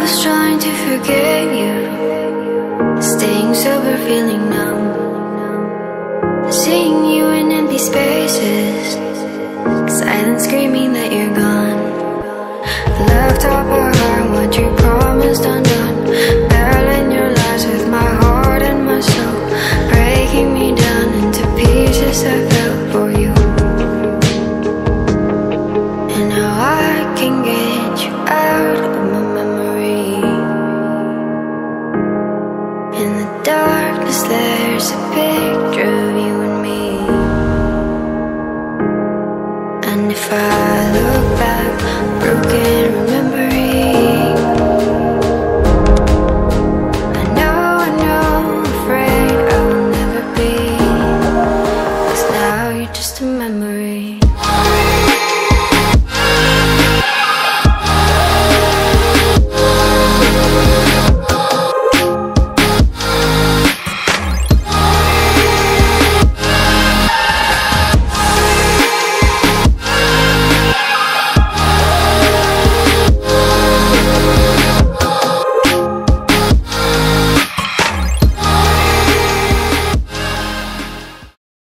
was trying to forget you, staying sober, feeling numb, seeing you in empty spaces, silence screaming that you're gone. Left up our heart, what you promised undone, battling your lies with my heart and my soul, breaking me down into pieces I felt for you. And now I can get you out of my memory. In the darkness there's a picture of you and me. And if I look back, broken